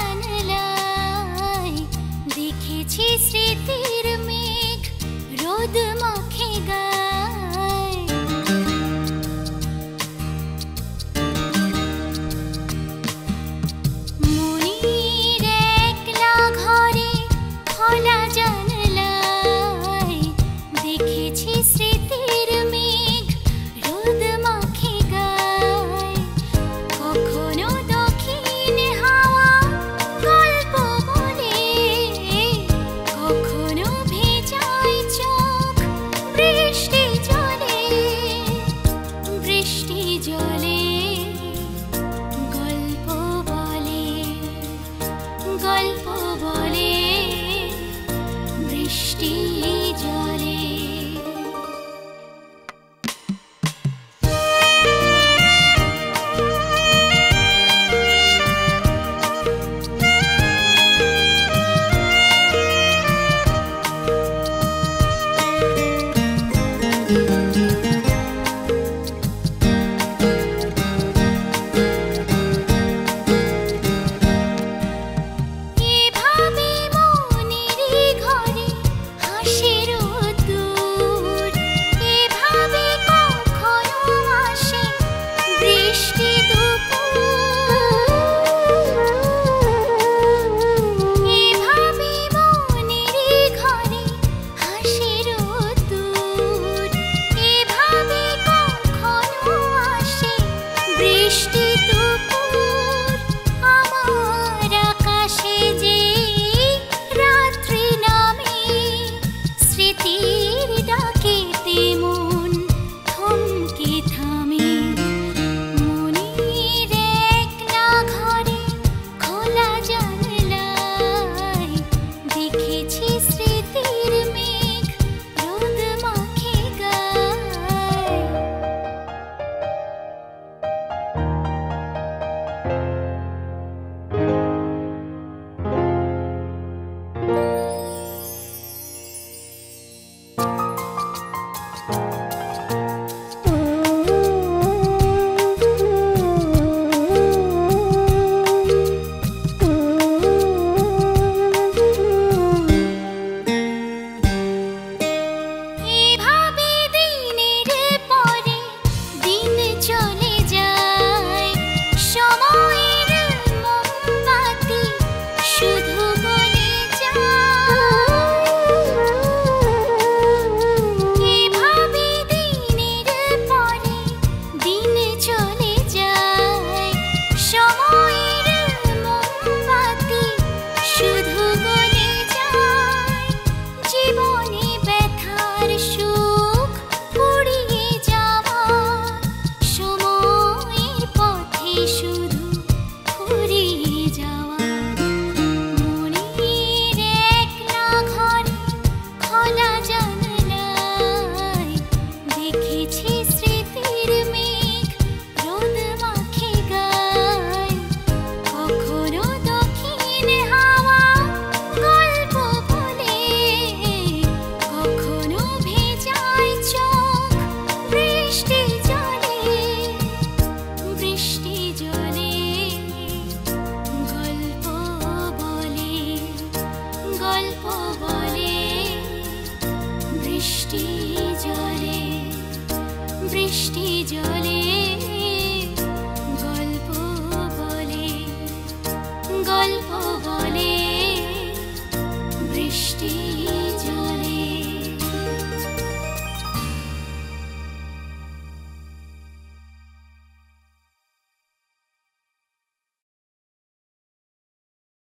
জানলায় দেখেছি স্মৃতির মেঘ রোদ মাখে গায়। মনির একলা ঘরে খোলা জানলায় দেখেছি স্মৃতির মেঘ রোদ মাখে গায়। কখনো দক্ষিণ হাওয়া গল্প বলে, কখনো ভেজায় চোখ বৃষ্টি জলে। বৃষ্টি জলে গল্প বলে, গল্প বলে বৃষ্টি জলে। এভাবে মনেরই ঘরে হাসে রোদ্দুর, এভাবে কখনো আসে বৃষ্টি দুপুর। এভাবে মনেরই ঘরে হাসে রোদ্দুর, এভাবে কখনো আসে বৃষ্টি দুপুর। আমার আকাশে যে রাত্রি নামে স্মৃতির ডাকে তেমন থমকে থামে। মনির একলা ঘরে খোলা জানলায় দেখেছি স্মৃতির মেঘ রোদ মাখে গায়। এভাবে দিনের পরে দিন চলে যায়, সময়ের মোমবাতি শুধু গলে যায়। এভাবে দিনের পরে দিন চলে যায়, সময়ের মোমবাতি শুধু গলে যায়। জীবনে ব্যথার সুখ ফুরিয়ে যাওয়া, সময়ের পথে শুধু ফুরিয়ে যাওয়া। মনির একলা ঘরে খোলা জানলায় দেখেছি স্মৃতির মেঘ রোদ মাখে গায়। কখনো দক্ষিণ হাওয়া গল্প বলে, কখনো ভেজায় চোখ বৃষ্টি জলে। বৃষ্টি জলে গল্প বলে, গল্প বলে বৃষ্টি জলে। বৃষ্টি জলে